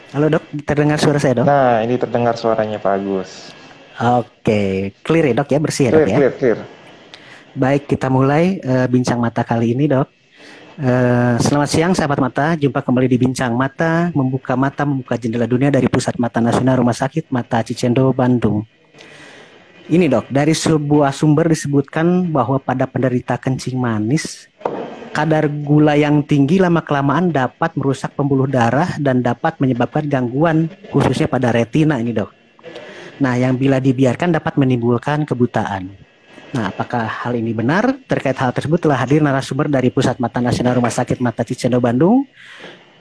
Halo dok, terdengar suara saya dok? Nah, ini terdengar suaranya Pak Agus. Oke, clear ya dok ya, bersih ya dok Clear, ya. clear, clear. Baik, kita mulai bincang mata kali ini dok. Selamat siang sahabat mata, jumpa kembali di Bincang Mata, membuka jendela dunia dari Pusat Mata Nasional Rumah Sakit Mata Cicendo, Bandung. Ini dok, dari sebuah sumber disebutkan bahwa pada penderita kencing manis, kadar gula yang tinggi lama-kelamaan dapat merusak pembuluh darah dan dapat menyebabkan gangguan khususnya pada retina ini dok. Nah, yang bila dibiarkan dapat menimbulkan kebutaan. Nah, apakah hal ini benar? Terkait hal tersebut telah hadir narasumber dari Pusat Mata Nasional Rumah Sakit Mata Cicendo Bandung,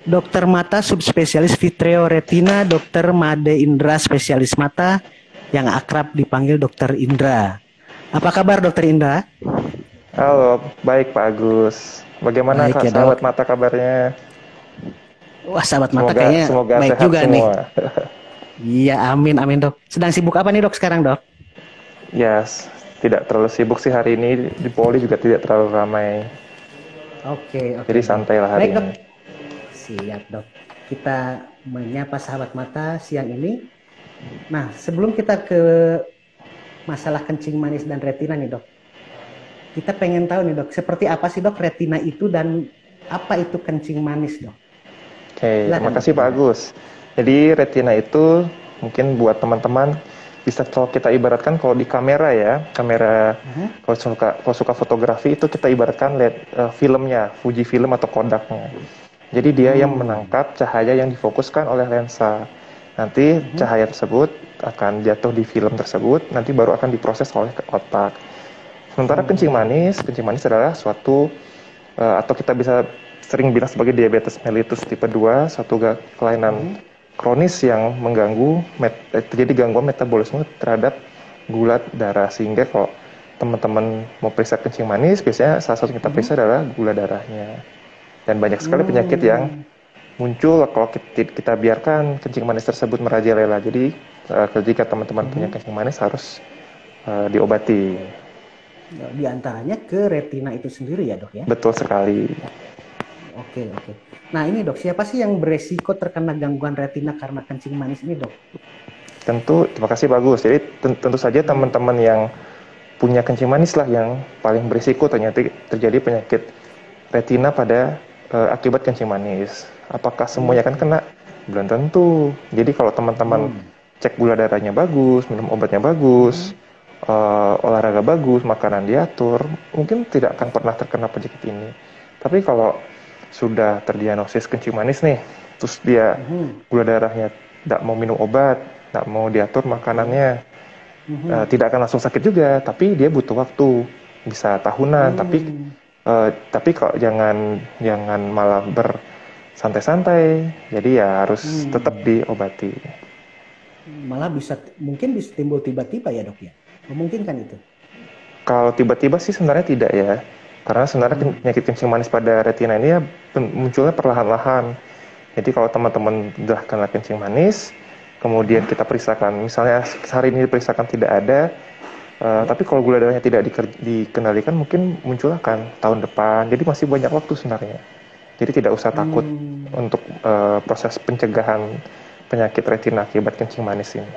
Dokter Mata Subspesialis Vitreo Retina, Dokter Made Indra Spesialis Mata, yang akrab dipanggil Dokter Indra. Apa kabar Dokter Indra? Halo, baik Pak Agus. Bagaimana Baik Kak ya sahabat dok. mata kabarnya? Wah, sahabat mata Semoga kayaknya semoga baik sehat juga nih. semua. Iya, amin, amin dok. Sedang sibuk apa nih dok sekarang dok? Ya, tidak terlalu sibuk sih hari ini. Di Poli juga tidak terlalu ramai. Oke, oke Jadi dok. santai lah hari Baik dok. ini. Siap dok. Kita menyapa sahabat mata siang ini. Nah, sebelum kita ke masalah kencing manis dan retina nih dok, kita pengen tahu nih dok, seperti apa sih dok retina itu dan apa itu kencing manis dok? Oke, terima Silakan kasih dokter Pak Indra. Agus. Jadi retina itu mungkin buat teman-teman bisa kalau kita ibaratkan kalau di kamera ya, kamera Mhm. kalau suka fotografi itu kita ibaratkan lihat filmnya, Fuji film atau Kodaknya. Jadi dia yang Hmm. menangkap cahaya yang difokuskan oleh lensa. Nanti Mhm. cahaya tersebut akan jatuh di film tersebut, nanti baru akan diproses oleh ke otak. Sementara Hmm. kencing manis adalah suatu atau kita bisa sering bilang sebagai diabetes mellitus tipe 2, suatu kelainan Mhm. kronis yang mengganggu terjadi gangguan metabolisme terhadap gula darah, sehingga kalau teman-teman mau periksa kencing manis biasanya salah satu yang kita periksa Mhm. adalah gula darahnya. Dan banyak sekali penyakit yang Hmm. muncul kalau kita biarkan kencing manis tersebut merajalela. Jadi jika teman-teman punya Mhm. kencing manis harus diobati. Di antaranya ke retina itu sendiri ya dok ya? Betul sekali. Oke, oke. Nah ini dok, siapa sih yang beresiko terkena gangguan retina karena kencing manis ini dok? Tentu, terima kasih bagus. Jadi tentu saja Hmm. teman-teman yang punya kencing manis lah yang paling berisiko ternyata terjadi penyakit retina pada akibat kencing manis. Apakah semuanya akan Oke. kena? Belum tentu. Jadi kalau teman-teman Hmm. cek gula darahnya bagus, minum obatnya bagus, Mhm. olahraga bagus, makanan diatur, mungkin tidak akan pernah terkena penyakit ini. Tapi kalau sudah terdiagnosis kencing manis nih, terus dia Mhm. gula darahnya tidak mau minum obat, tidak mau diatur Oke. makanannya, Mhm. tidak akan langsung sakit juga, tapi dia butuh waktu, bisa tahunan. Hmm. Tapi kok jangan jangan malah bersantai-santai, jadi ya harus tetap Hmm. diobati. Malah bisa mungkin bisa timbul tiba-tiba ya dok ya? Memungkinkan itu? Kalau tiba-tiba sih sebenarnya tidak ya, karena sebenarnya Hmm. penyakit kencing manis pada retina ini ya munculnya perlahan-lahan. Jadi kalau teman-teman udah kena kencing manis, kemudian Mhm. kita periksakan, misalnya hari ini diperiksakan tidak ada, Ya. tapi kalau gula darahnya tidak dikendalikan mungkin muncul akan tahun depan. Jadi masih banyak waktu sebenarnya. Jadi tidak usah takut Hmm. untuk proses pencegahan penyakit retina akibat kencing manis ini.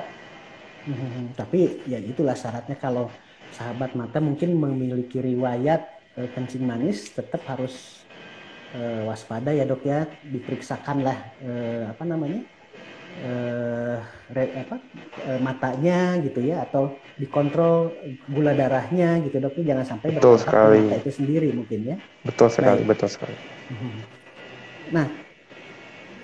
Tapi ya itulah syaratnya kalau sahabat mata mungkin memiliki riwayat kencing manis tetap harus waspada ya dok ya, diperiksakan lah apa namanya eh, apa matanya gitu ya, atau dikontrol gula darahnya gitu dok, jangan sampai Betul berdampak ke sekali, mata itu sendiri mungkin ya. betul sekali, Baik. betul sekali. Nah,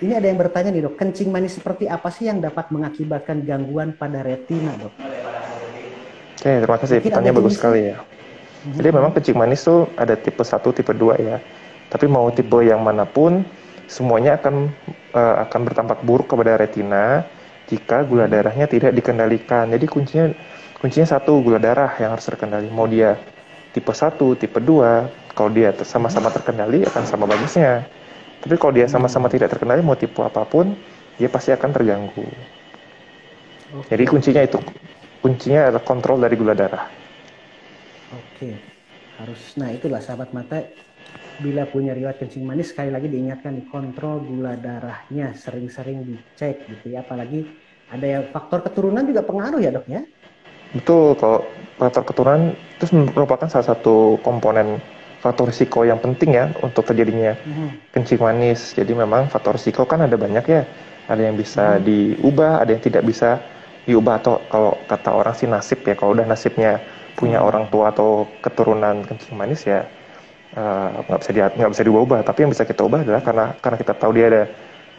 ini ada yang bertanya nih dok, kencing manis seperti apa sih yang dapat mengakibatkan gangguan pada retina dok? Oke, terima kasih. Mungkin ada Pertanyaan bagus jenisnya. sekali ya. Jadi memang kencing manis tuh ada tipe satu, tipe 2 ya. Tapi mau tipe yang manapun, semuanya akan bertampak buruk kepada retina jika gula darahnya tidak dikendalikan. Jadi kuncinya satu, gula darah yang harus terkendali. Mau dia tipe 1, tipe 2, kalau dia sama-sama terkendali akan sama bagusnya. Tapi kalau dia sama-sama tidak terkendali, mau tipe apapun, dia pasti akan terganggu. Jadi Oke, oke, kuncinya itu, oke. kuncinya adalah kontrol dari gula darah. Oke. Harus, nah itulah sahabat mata, bila punya riwayat kencing manis, sekali lagi diingatkan nih, kontrol gula darahnya, sering-sering dicek gitu ya. Apalagi ada yang faktor keturunan juga pengaruh ya dok ya. Betul, kalau faktor keturunan itu merupakan salah satu komponen faktor risiko yang penting ya untuk terjadinya Mhm, kencing manis. Jadi memang faktor risiko kan ada banyak ya. Ada yang bisa mhm, diubah, ada yang tidak bisa diubah, atau kalau kata orang sih nasib ya. Kalau udah nasibnya punya orang mhm. tua atau keturunan kencing manis ya nggak bisa diubah. Tapi yang bisa kita ubah adalah karena kita tahu dia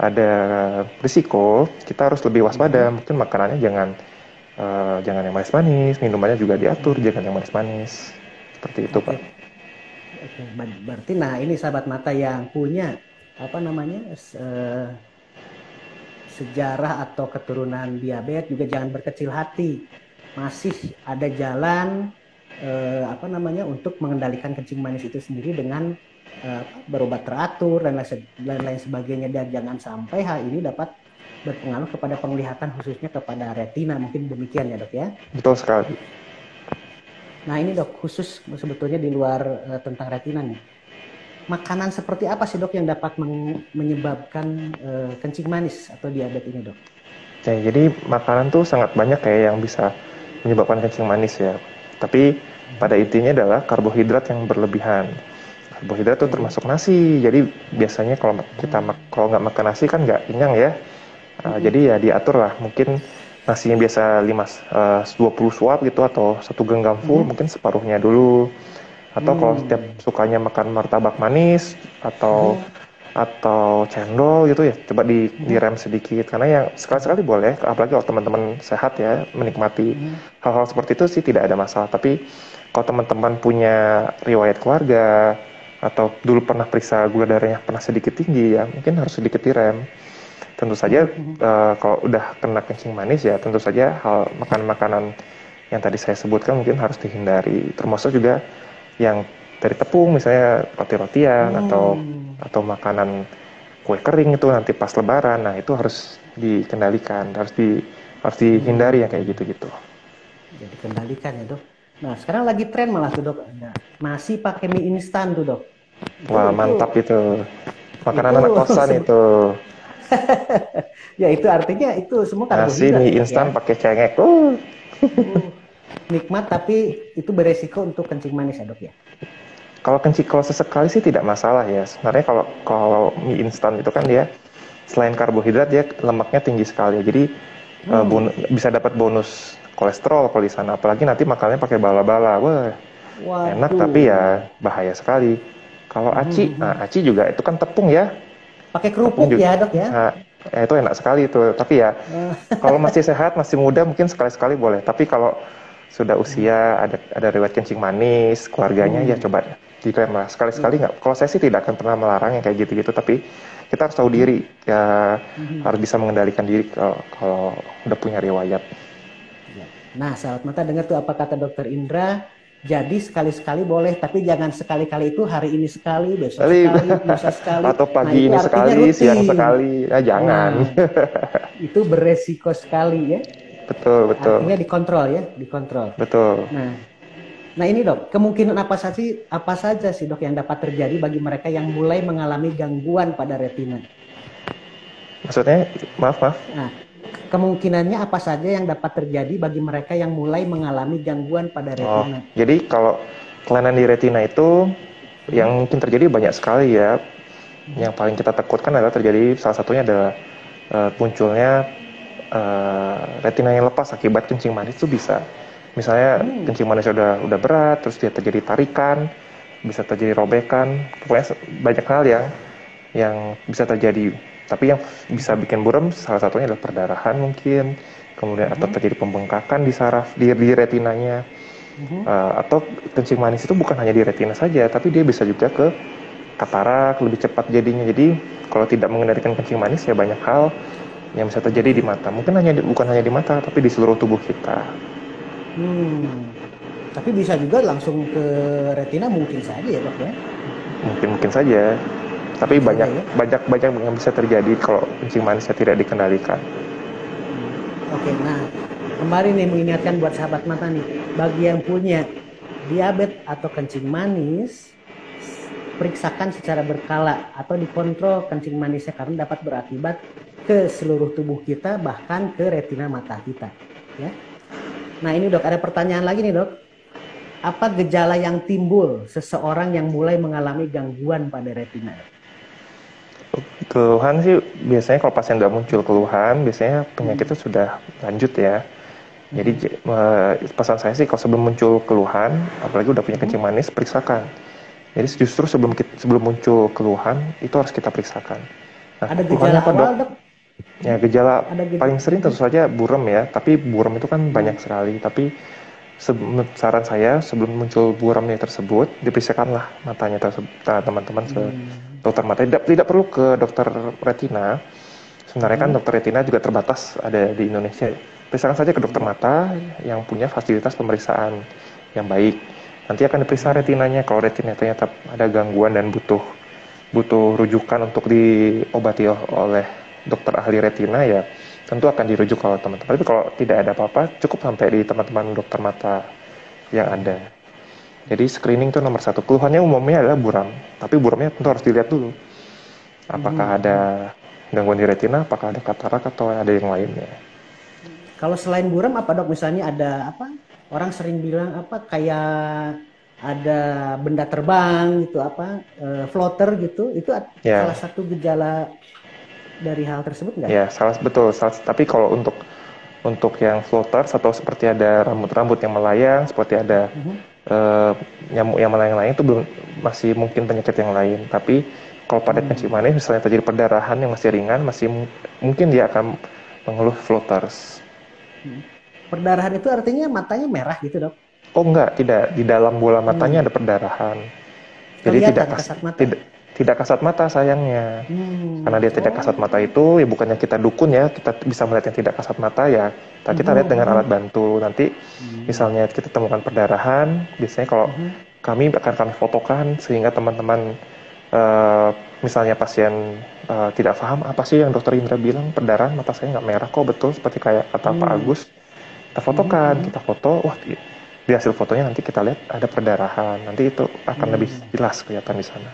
ada risiko, kita harus lebih waspada. Mhm. Mungkin makanannya jangan yang manis-manis, minumannya juga diatur, Mhm. jangan yang manis-manis. Seperti itu, Pak. Oke, oke. Berarti nah ini sahabat mata yang punya apa namanya sejarah atau keturunan diabetes juga jangan berkecil hati. Masih ada jalan apa namanya untuk mengendalikan kencing manis itu sendiri dengan berobat teratur dan lain sebagainya, dan jangan sampai hal ini dapat berpengaruh kepada penglihatan, khususnya kepada retina, mungkin demikian ya dok ya. Betul sekali. Nah ini dok, khusus sebetulnya di luar tentang retina nih, makanan seperti apa sih dok yang dapat menyebabkan kencing manis atau diabetes ini dok? Ya, jadi makanan tuh sangat banyak kayak yang bisa menyebabkan kencing manis ya. Tapi pada Mhm. intinya adalah karbohidrat yang berlebihan. Karbohidrat itu Oke. termasuk nasi. Jadi biasanya kalau nggak makan nasi kan nggak kenyang ya. Jadi Mhm. ya diatur lah. Mungkin nasinya biasa 20 suap gitu atau satu genggam full, Mhm. mungkin separuhnya dulu. Atau kalau setiap Hmm. sukanya makan martabak manis atau Mhm. cendol gitu ya, coba Mhm. direm sedikit, karena yang sekali-sekali boleh, apalagi kalau teman-teman sehat ya, menikmati Mhm. hal-hal seperti itu sih tidak ada masalah. Tapi kalau teman-teman punya riwayat keluarga atau dulu pernah periksa gula darahnya pernah sedikit tinggi ya, mungkin harus sedikit direm. Tentu saja Mhm. kalau udah kena kencing manis ya, tentu saja hal makanan-makanan yang tadi saya sebutkan mungkin harus dihindari, termasuk juga yang dari tepung, misalnya roti-rotian Hmm. atau makanan kue kering itu nanti pas lebaran. Nah, itu harus dikendalikan, harus dihindari yang kayak Hmm. gitu-gitu. Jadi kendalikan ya dok. Nah sekarang lagi tren malah tuh dok, ada nasi pakai mie instan tuh dok. Wah, Itu mantap itu. Makanan itu anak kosan itu. ya itu artinya itu semua Nasi karbohidrat mie ya dok ya. instan pakai cengek. Uh, Nikmat tapi itu beresiko untuk kencing manis ya dok ya. Kalau sesekali sih tidak masalah ya. Sebenarnya kalau mie instan itu kan dia selain karbohidrat dia lemaknya tinggi sekali. Jadi Hmm. bisa dapat bonus kolesterol kalau di sana. Apalagi nanti makannya pakai bala-bala. Wah, enak tapi Waduh. ya bahaya sekali. Kalau Mhm. aci juga itu kan tepung ya. Pakai Tepung kerupuk juga, ya dok ya. nah, itu enak sekali itu. Tapi ya kalau masih sehat, masih muda mungkin sekali-sekali boleh. Tapi kalau sudah usia, ada riwayat kencing manis, keluarganya ya Hmm. coba diklaim lah. Sekali-sekali nggak. Kalau saya sih tidak akan pernah melarang yang kayak gitu-gitu. Tapi kita harus tahu Hmm. diri. Ya Hmm. harus bisa mengendalikan diri kalau udah punya riwayat. Ya. Nah, sahabat mata dengar tuh apa kata dokter Indra. Jadi sekali-sekali boleh, tapi jangan sekali-kali itu hari ini sekali, besok Kali sekali, lusa sekali. atau Nah, pagi itu ini artinya sekali, siang rutin. sekali. Ya jangan. Nah, itu beresiko sekali ya. Betul, betul. Artinya dikontrol ya, dikontrol. Betul. Nah, nah ini dok, kemungkinan apa saja sih dok yang dapat terjadi bagi mereka yang mulai mengalami gangguan pada retina? Maksudnya, maaf, maaf. Nah, kemungkinannya apa saja yang dapat terjadi bagi mereka yang mulai mengalami gangguan pada Oh, retina? jadi kalau kelainan di retina itu yang Mhm. mungkin terjadi banyak sekali ya. Mhm. Yang paling kita takutkan adalah terjadi salah satunya adalah munculnya retina yang lepas akibat kencing manis itu bisa. Misalnya Hmm. kencing manis udah berat, terus dia terjadi tarikan, bisa terjadi robekan, pokoknya banyak hal yang bisa terjadi. Tapi yang bisa Mhm. bikin buram salah satunya adalah perdarahan mungkin, kemudian atau Mhm. terjadi pembengkakan di saraf di retinanya. Mhm. Atau kencing manis itu bukan hanya di retina saja, tapi dia bisa juga ke katarak lebih cepat jadinya. Jadi kalau tidak mengendalikan kencing manis ya banyak hal yang bisa terjadi di Mhm. mata. Mungkin bukan hanya di mata, tapi di seluruh tubuh kita. Hmm. Tapi bisa juga langsung ke retina mungkin saja ya dok ya. Mungkin saja. Tapi Mungkin saja banyak ya. banyak banyak yang bisa terjadi kalau kencing manisnya tidak dikendalikan. Oke, nah kemarin nih mengingatkan buat sahabat mata nih, bagi yang punya diabetes atau kencing manis, periksakan secara berkala atau dikontrol kencing manisnya karena dapat berakibat ke seluruh tubuh kita bahkan ke retina mata kita. Ya. Nah ini dok ada pertanyaan lagi nih dok. Apa gejala yang timbul seseorang yang mulai mengalami gangguan pada retina? Keluhan sih biasanya kalau pasien nggak muncul keluhan, biasanya penyakitnya sudah lanjut ya. Jadi pesan saya sih kalau sebelum muncul keluhan, apalagi udah punya kencing manis, periksakan. Jadi justru sebelum muncul keluhan itu harus kita periksakan. Nah, Ada keluhannya gejala apa dok? awal dok? Ya gejala Ada gejala. paling sering tentu saja buram ya, tapi buram itu kan banyak sekali. Tapi saran saya sebelum muncul buramnya tersebut, diperiksakanlah matanya teman-teman ke dokter mata. Tidak perlu ke dokter retina. Sebenarnya kan dokter retina juga terbatas ada di Indonesia. Periksakan saja ke dokter mata yang punya fasilitas pemeriksaan yang baik. Nanti akan diperiksa retinanya. Kalau retina ternyata ada gangguan dan butuh rujukan untuk diobati oleh dokter ahli retina, ya tentu akan dirujuk kalau teman-teman. Tapi kalau tidak ada apa-apa, cukup sampai di teman-teman dokter mata yang ada. Jadi screening itu nomor satu. Keluhannya umumnya adalah buram, tapi buramnya tentu harus dilihat dulu. Apakah ada gangguan di retina, apakah ada katarak atau ada yang lainnya. Kalau selain buram apa dok? Misalnya ada apa? Orang sering bilang apa kayak ada benda terbang gitu apa floater gitu. Itu salah Ya, satu gejala dari hal tersebut nggak? ya betul. Tapi kalau untuk yang floater atau seperti ada rambut-rambut yang melayang, seperti ada nyamuk yang melayang-layang itu belum, masih mungkin penyakit yang lain. Tapi kalau pada kencing manis misalnya terjadi perdarahan yang masih ringan, masih mungkin dia akan mengeluh floaters. Perdarahan itu artinya matanya merah gitu dok? Oh enggak, tidak. Di dalam bola matanya ada perdarahan. Jadi Kelihatan kasat mata? tidak kasat mata sayangnya. Karena dia tidak kasat mata itu, ya bukannya kita dukun ya, kita bisa melihat yang tidak kasat mata ya. Kita lihat dengan alat bantu. Nanti misalnya kita temukan perdarahan, biasanya kalau kami fotokan sehingga teman-teman misalnya pasien tidak paham apa sih yang dokter Indra bilang perdarahan mata saya nggak merah kok, betul seperti kayak kata Pak Agus. Kita fotokan, kita foto, wah di hasil fotonya nanti kita lihat ada perdarahan, nanti itu akan lebih jelas kelihatan di sana.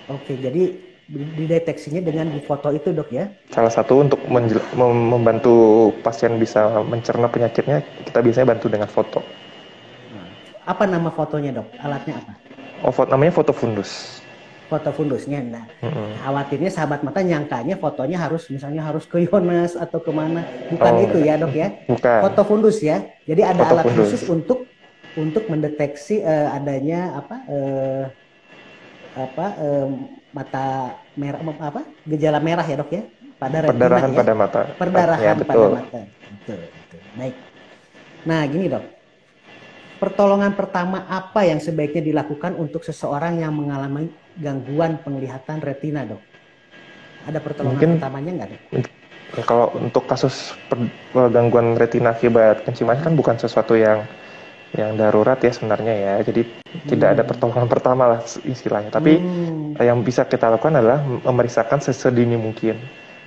Oke, jadi dideteksinya dengan di foto itu dok ya? Salah satu untuk membantu pasien bisa mencerna penyakitnya, kita biasanya bantu dengan foto. Apa nama fotonya dok? Alatnya apa? Namanya foto fundus. Foto fundusnya. Nah, khawatirnya sahabat mata nyangkanya fotonya harus misalnya harus ke Yonas atau kemana. Bukan itu ya dok ya? Bukan. Foto fundus ya. Jadi ada Foto alat fundus khusus untuk mendeteksi adanya mata merah gejala merah ya dok ya pada retina perdarahan ya. pada mata. Perdarahan Ya, pada mata. Betul. Baik. Nah gini dok. Pertolongan pertama apa yang sebaiknya dilakukan untuk seseorang yang mengalami gangguan penglihatan retina, dok? Ada pertolongan pertamanya nggak, dok? Kalau untuk kasus gangguan retina akibat kencing manis kan bukan sesuatu yang darurat ya sebenarnya ya. Jadi tidak ada pertolongan pertama lah istilahnya. Tapi yang bisa kita lakukan adalah memeriksakan sesedini mungkin.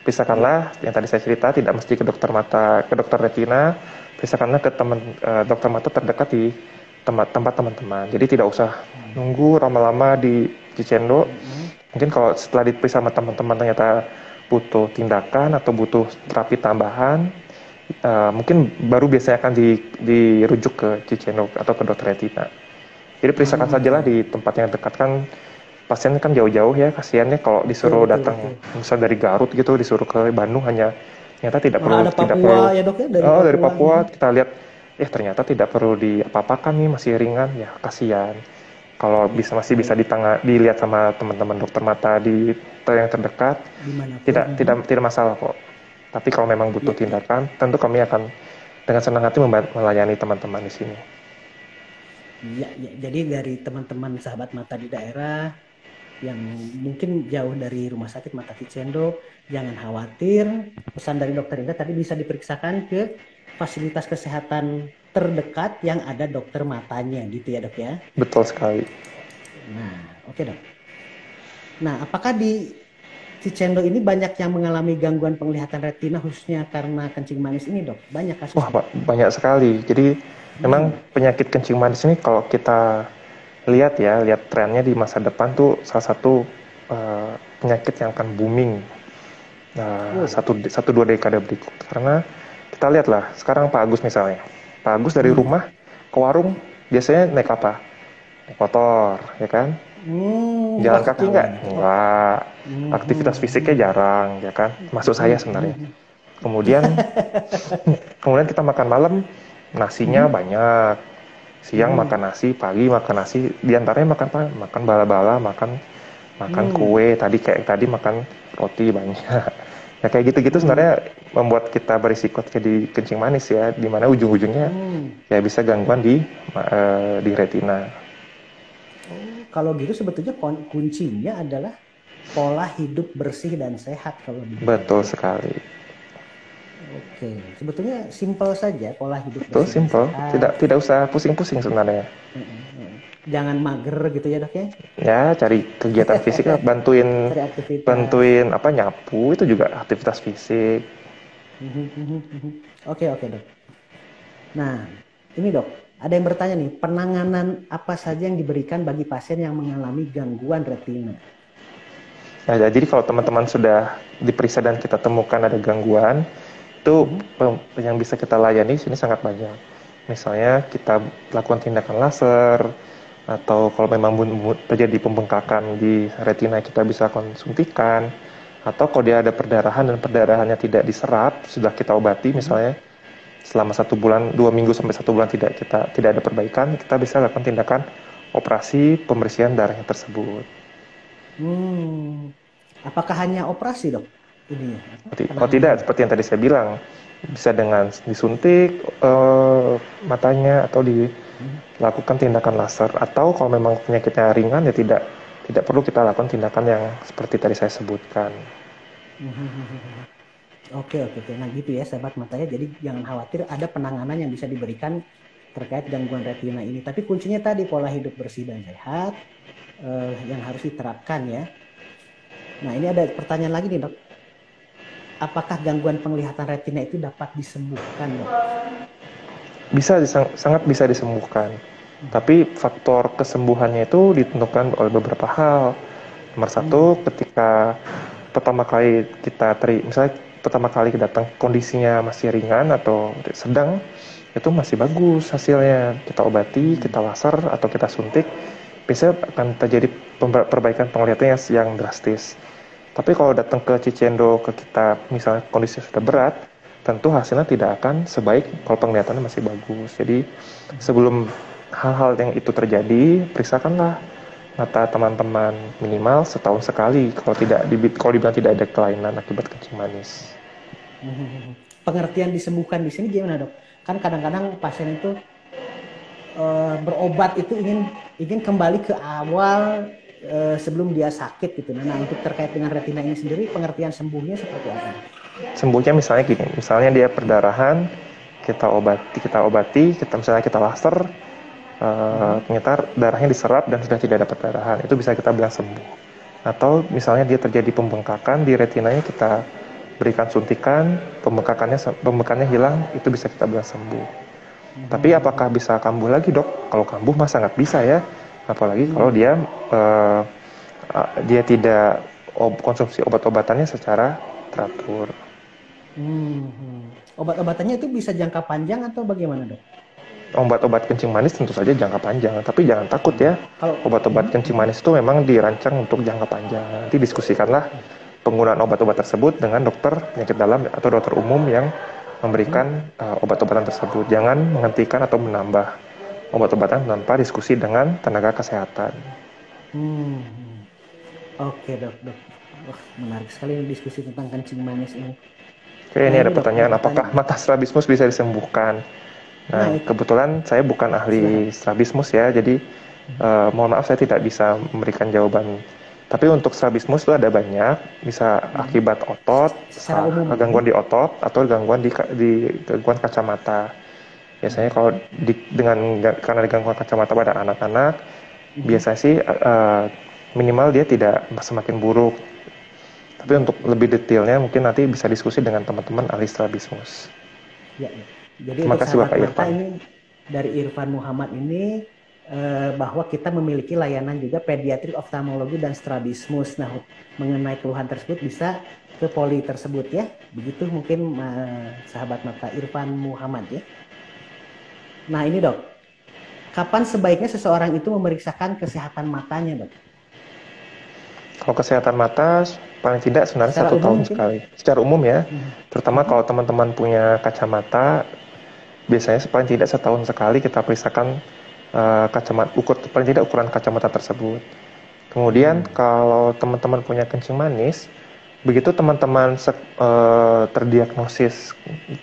Periksakanlah yang tadi saya cerita, tidak mesti ke dokter mata, ke dokter retina. Periksakanlah ke dokter mata terdekat di tempat teman-teman. Jadi tidak usah nunggu lama-lama di Cicendo. Mungkin kalau setelah diperiksa sama teman-teman ternyata butuh tindakan atau butuh terapi tambahan, mungkin baru biasanya akan dirujuk ke Cicendo atau ke dokter retina. Jadi periksakan sajalah di tempat yang dekat, kan pasien kan jauh-jauh ya, kasihannya kalau disuruh datang misal dari Garut gitu disuruh ke Bandung, hanya ternyata tidak perlu ya dok ya dari Papua kita lihat ternyata tidak perlu diapa-apakan nih, masih ringan, ya kasihan. Kalau masih bisa dilihat sama teman-teman dokter mata di yang terdekat, tidak masalah kok. Tapi kalau memang butuh tindakan, tentu kami akan dengan senang hati melayani teman-teman di sini. Ya, jadi dari teman-teman sahabat mata di daerah yang mungkin jauh dari rumah sakit Mata Vicendo, jangan khawatir. Pesan dari dokter Indra tadi bisa diperiksakan ke fasilitas kesehatan terdekat yang ada dokter matanya gitu ya dok ya. Betul sekali. Nah, oke dok. Nah, apakah di Cicendo ini banyak yang mengalami gangguan penglihatan retina khususnya karena kencing manis ini dok? Banyak Wah, kasusnya? banyak sekali. Jadi memang Hmm. penyakit kencing manis ini kalau kita lihat trennya di masa depan tuh salah satu penyakit yang akan booming Oh. satu dua dekade berikut. Karena kita lihatlah sekarang Pak Agus misalnya. Pak Agus dari Hmm. rumah ke warung biasanya naik apa? Naik motor, ya kan? Jalan Wah kaki ketahuan nggak? itu. Oh. Enggak. Hmm, Aktivitas hmm, fisiknya hmm, jarang, ya kan? Maksud saya hmm, sebenarnya. hmm, Kemudian kemudian kita makan malam, nasinya hmm, banyak. Siang hmm, makan nasi, pagi makan nasi, diantaranya makan apa? Makan bala-bala, makan makan hmm, kue, tadi makan roti banyak. Ya kayak gitu-gitu hmm, sebenarnya membuat kita berisiko jadi kencing manis ya, di mana ujung-ujungnya hmm. ya bisa gangguan di retina. Oh, kalau gitu sebetulnya kuncinya adalah pola hidup bersih dan sehat kalau begitu Betul dok. sekali. Oke, sebetulnya simpel saja pola hidup Betul, bersih dan simple. sehat. Tidak usah pusing-pusing sebenarnya. Heeh, heeh. Jangan mager gitu ya dok ya. Ya, cari kegiatan fisik lah, bantuin Cari aktivitas. bantuin apa nyapu itu juga aktivitas fisik. Oke, oke dok. Nah, ini dok, ada yang bertanya nih, penanganan apa saja yang diberikan bagi pasien yang mengalami gangguan retina? Nah, jadi kalau teman-teman sudah diperiksa dan kita temukan ada gangguan, itu Mhm, yang bisa kita layani sini sangat banyak. Misalnya kita lakukan tindakan laser, atau kalau memang terjadi pembengkakan di retina kita bisa lakukan suntikan, atau kalau dia ada perdarahan dan perdarahannya tidak diserap, sudah kita obati mhm. misalnya selama 1 bulan, 2 minggu sampai 1 bulan tidak ada perbaikan, kita bisa lakukan tindakan operasi pembersihan darahnya tersebut. Hmm, apakah hanya operasi dok? Ininya, apa, Oh tidak, penanganannya? seperti yang tadi saya bilang, bisa dengan disuntik matanya atau Mhm. dilakukan tindakan laser, atau kalau memang penyakitnya ringan ya tidak perlu kita lakukan tindakan yang seperti tadi saya sebutkan. Oke, oke, oke. Nah gitu ya sahabat matanya. Jadi jangan khawatir ada penanganan yang bisa diberikan terkait gangguan retina ini. Tapi kuncinya tadi pola hidup bersih dan sehat yang harus diterapkan ya. Nah ini ada pertanyaan lagi nih dok. Apakah gangguan penglihatan retina itu dapat disembuhkan dok? Sangat bisa disembuhkan, tapi faktor kesembuhannya itu ditentukan oleh beberapa hal. Nomor satu, Hmm. ketika pertama kali misalnya pertama kali datang kondisinya masih ringan atau sedang, itu masih bagus hasilnya. Kita obati, Hmm. kita laser atau kita suntik, biasanya akan terjadi perbaikan penglihatannya yang drastis. Tapi kalau datang ke Cicendo ke kita, misalnya kondisinya sudah berat, tentu hasilnya tidak akan sebaik kalau penglihatannya masih bagus. Jadi sebelum hal-hal yang itu terjadi, periksakanlah mata teman-teman minimal setahun sekali kalau dibilang tidak ada kelainan akibat kencing manis. Pengertian disembuhkan di sini gimana dok? Kan kadang-kadang pasien itu berobat itu ingin ingin kembali ke awal sebelum dia sakit gitu. Nah untuk terkait dengan retina ini sendiri pengertian sembuhnya seperti apa dok? Sembuhnya misalnya gini, misalnya dia perdarahan, kita misalnya kita laser, Mhm. ternyata darahnya diserap dan sudah tidak ada perdarahan, itu bisa kita bilang sembuh. Atau misalnya dia terjadi pembengkakan di retinanya, kita berikan suntikan, pembengkakannya hilang, itu bisa kita bilang sembuh. Tapi apakah Mhm. bisa kambuh lagi dok? Kalau kambuh mah sangat bisa ya, apalagi kalau Hmm. eh, dia tidak konsumsi obat-obatannya secara teratur. Hmm. Obat-obatannya itu bisa jangka panjang atau bagaimana dok? Obat-obat kencing manis tentu saja jangka panjang, tapi jangan takut Hmm. ya. Kalau Obat-obat kencing manis itu memang dirancang untuk jangka panjang. Nanti diskusikanlah penggunaan obat-obat tersebut dengan dokter penyakit dalam atau dokter umum yang memberikan obat-obatan tersebut. Jangan menghentikan atau menambah obat-obatan tanpa diskusi dengan tenaga kesehatan. Hmm. Oke dok, dok. Wah, menarik sekali nih diskusi tentang kencing manis ini. Oke, Nah ini ada ini dok, ada pertanyaan, apakah pertanyaan. mata strabismus bisa disembuhkan? Nah Nah, itu kebetulan saya bukan silahkan. ahli strabismus ya, jadi mohon maaf saya tidak bisa memberikan jawaban. Tapi untuk strabismus itu ada banyak, bisa akibat otot, Secara umum aja ya. gangguan di otot, atau gangguan di gangguan kacamata. Biasanya kalau karena gangguan kacamata pada anak-anak, biasanya sih minimal dia tidak semakin buruk. Tapi untuk lebih detailnya mungkin nanti bisa diskusi dengan teman-teman ahli strabismus. Ya, ya. Jadi Terima untuk kasih sahabat Bapak mata Irfan. ini dari Irfan Muhammad ini bahwa kita memiliki layanan juga pediatrik oftalmologi dan strabismus. Nah, mengenai keluhan tersebut bisa ke poli tersebut ya. Begitu mungkin sahabat mata Irfan Muhammad ya. Nah, ini Dok, kapan sebaiknya seseorang itu memeriksakan kesehatan matanya, Dok? Kalau kesehatan mata paling tidak sebenarnya Secara 1 tahun umum mungkin? sekali. Secara umum ya, Mhm. terutama Mhm. kalau teman-teman punya kacamata, biasanya paling tidak setahun sekali kita periksakan kacamata paling tidak ukuran kacamata tersebut. Kemudian kalau teman-teman punya kencing manis, begitu teman-teman terdiagnosis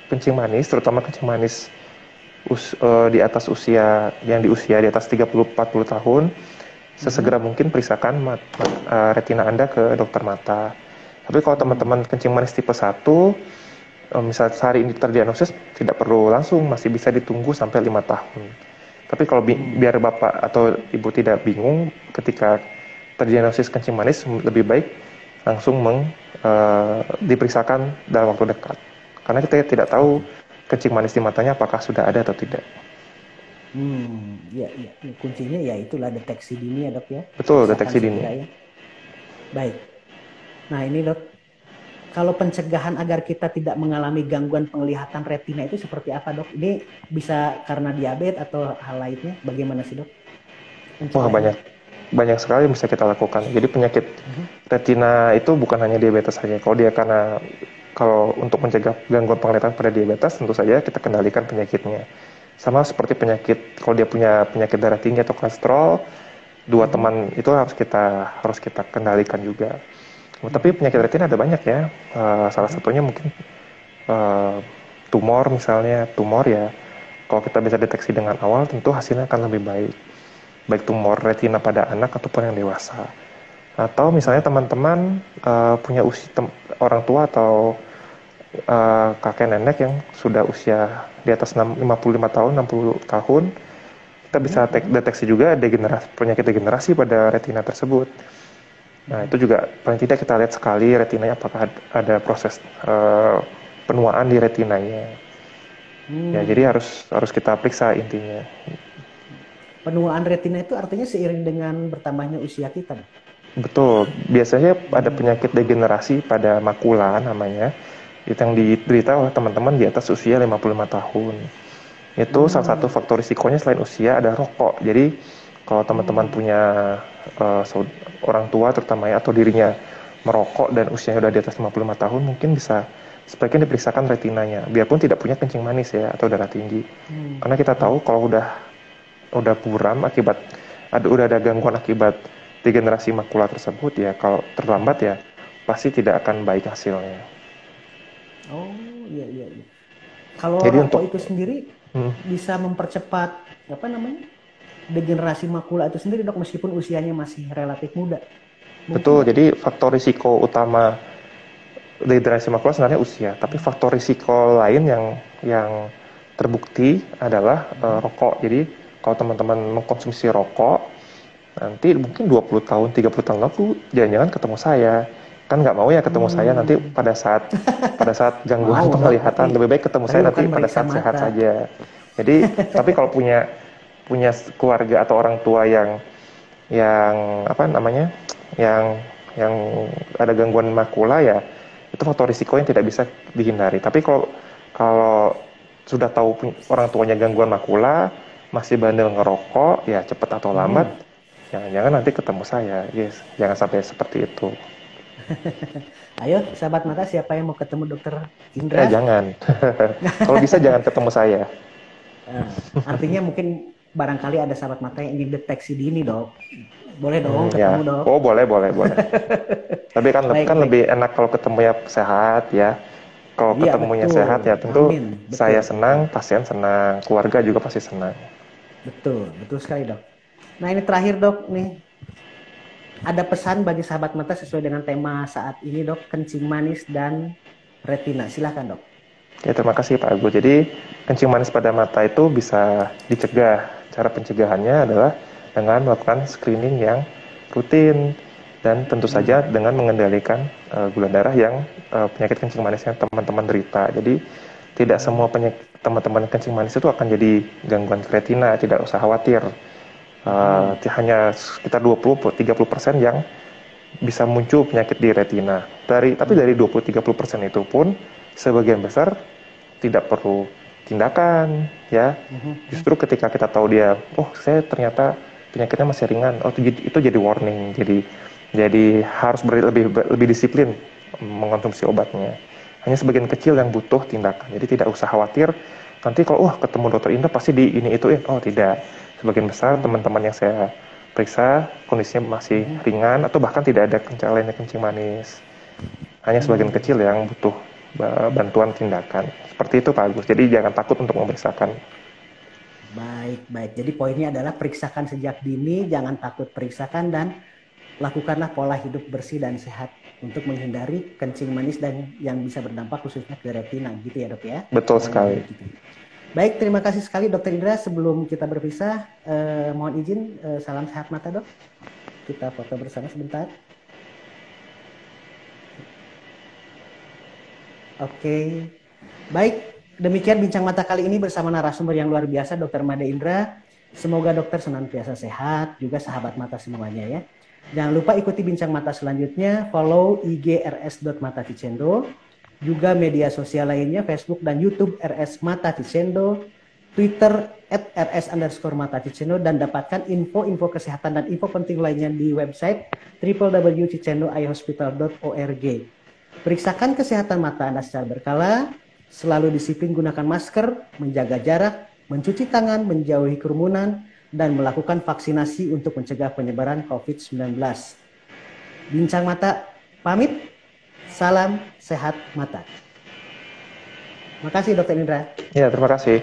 kencing manis, terutama kencing manis di atas usia di atas 30-40 tahun, sesegera mungkin periksakan retina Anda ke dokter mata. Tapi kalau teman-teman kencing manis tipe 1, misal hari ini terdiagnosis, tidak perlu langsung, masih bisa ditunggu sampai 5 tahun. Tapi kalau biar Bapak atau Ibu tidak bingung ketika terdiagnosis kencing manis, lebih baik langsung diperiksakan dalam waktu dekat. Karena kita tidak tahu kencing manis di matanya apakah sudah ada atau tidak. Ya, ya, kuncinya ya itulah deteksi dini ya Dok ya, Betul, periksakan deteksi dini. segera ya. Baik. Nah ini Dok, kalau pencegahan agar kita tidak mengalami gangguan penglihatan retina itu seperti apa Dok? Ini bisa karena diabetes atau hal lainnya? Bagaimana sih Dok? Wah, banyak sekali yang bisa kita lakukan. Jadi penyakit retina itu bukan hanya diabetes saja. Kalau untuk mencegah gangguan penglihatan pada diabetes, tentu saja kita kendalikan penyakitnya. Sama seperti kalau dia punya penyakit darah tinggi atau kolesterol, dua teman itu harus kita kendalikan juga. Tapi penyakit retina ada banyak ya. Salah satunya mungkin tumor misalnya. Tumor ya, kalau kita bisa deteksi dengan awal, tentu hasilnya akan lebih baik. Baik tumor retina pada anak ataupun yang dewasa. Atau misalnya teman-teman punya orang tua atau kakek nenek yang sudah usia di atas 55 tahun, 60 tahun, kita bisa deteksi juga penyakit degenerasi pada retina tersebut. Nah, itu juga paling tidak kita lihat sekali retinanya apakah ada proses penuaan di retinanya. Ya, jadi harus kita periksa intinya. Penuaan retina itu artinya seiring dengan bertambahnya usia kita. Betul, biasanya ada penyakit degenerasi pada makula namanya, itu yang diderita oleh teman-teman di atas usia 55 tahun. Itu salah satu faktor risikonya selain usia ada rokok. Jadi kalau teman-teman punya orang tua terutama ya, atau dirinya merokok dan usianya udah di atas 55 tahun, mungkin sebaiknya diperiksakan retinanya, biarpun tidak punya kencing manis ya atau darah tinggi. Karena kita tahu kalau udah buram udah ada gangguan akibat degenerasi makula tersebut ya, kalau terlambat ya pasti tidak akan baik hasilnya. Oh iya iya. Kalau Jadi rokok untuk itu sendiri bisa mempercepat degenerasi makula itu sendiri Dok, meskipun usianya masih relatif muda. betul, jadi faktor risiko utama degenerasi makula sebenarnya usia, tapi faktor risiko lain yang terbukti adalah rokok. Jadi kalau teman-teman mengkonsumsi rokok, nanti mungkin 20 tahun, 30 tahun lalu jangan-jangan ketemu saya. Kan nggak mau ya ketemu saya nanti pada saat gangguan Mau Dok, penglihatan, lebih baik ketemu saya nanti bukan pada meriksa saat sehat mata. saja. Jadi, tapi kalau punya keluarga atau orang tua yang apa namanya, yang ada gangguan makula ya, itu faktor risiko yang tidak bisa dihindari. Tapi kalau sudah tahu orang tuanya gangguan makula, masih bandel ngerokok, ya cepat atau lambat, jangan-jangan nanti ketemu saya. Yes, jangan sampai seperti itu. Ayo sahabat mata, siapa yang mau ketemu Dokter Indra? Jangan. Kalau bisa jangan ketemu saya. Artinya mungkin barangkali ada sahabat mata yang ingin deteksi dini Dok. Boleh dong Ya. ketemu Dok. Oh, boleh. Tapi kan Baik, baik. lebih enak kalau ketemunya sehat ya. Kalau Iya ketemunya betul. sehat ya tentu Amin. saya Betul, senang, betul. pasien senang, keluarga juga pasti senang. Betul, betul sekali Dok. Nah ini terakhir Dok nih. Ada pesan bagi sahabat mata sesuai dengan tema saat ini Dok, kencing manis dan retina. Silakan Dok. Ya, terima kasih Pak Agus. Jadi kencing manis pada mata itu bisa dicegah. Cara pencegahannya adalah dengan melakukan screening yang rutin dan tentu saja dengan mengendalikan gula darah yang penyakit kencing manis yang teman-teman derita. Jadi tidak semua penyakit teman-teman kencing manis itu akan jadi gangguan retina, tidak usah khawatir. Hanya sekitar 20-30% yang bisa muncul penyakit di retina. Tapi dari 20-30% itu pun sebagian besar tidak perlu tindakan, ya. Justru ketika kita tahu dia, oh saya ternyata penyakitnya masih ringan, oh itu jadi warning, jadi harus lebih disiplin mengkonsumsi obatnya. Hanya sebagian kecil yang butuh tindakan, jadi tidak usah khawatir. Nanti kalau ketemu dokter Indra pasti di ini ituin, oh tidak. Sebagian besar teman-teman yang saya periksa kondisinya masih ringan atau bahkan tidak ada lainnya kencing manis. Hanya sebagian kecil yang butuh bantuan tindakan. Seperti itu Pak Agus. Jadi jangan takut untuk memeriksakan. Baik. Jadi poinnya adalah periksakan sejak dini, jangan takut periksakan, dan lakukanlah pola hidup bersih dan sehat untuk menghindari kencing manis dan yang bisa berdampak khususnya ke retina, gitu ya dok ya? Betul sekali. Baik, terima kasih sekali Dokter Indra. Sebelum kita berpisah, mohon izin salam sehat mata dok. Kita foto bersama sebentar. Oke, baik. Demikian bincang mata kali ini bersama narasumber yang luar biasa, Dokter Made Indra. Semoga dokter senantiasa sehat, juga sahabat mata semuanya ya. Jangan lupa ikuti bincang mata selanjutnya, follow IG rs.mataticendo, juga media sosial lainnya, Facebook dan YouTube RS Mata Ticendo, Twitter @rs_mataticendo, dan dapatkan info-info kesehatan dan info penting lainnya di website www.ticendoeyehospital.org. Periksakan kesehatan mata Anda secara berkala, selalu disiplin gunakan masker, menjaga jarak, mencuci tangan, menjauhi kerumunan, dan melakukan vaksinasi untuk mencegah penyebaran COVID-19. Bincang Mata pamit, salam sehat mata. Terima kasih Dokter Indra. Ya, terima kasih.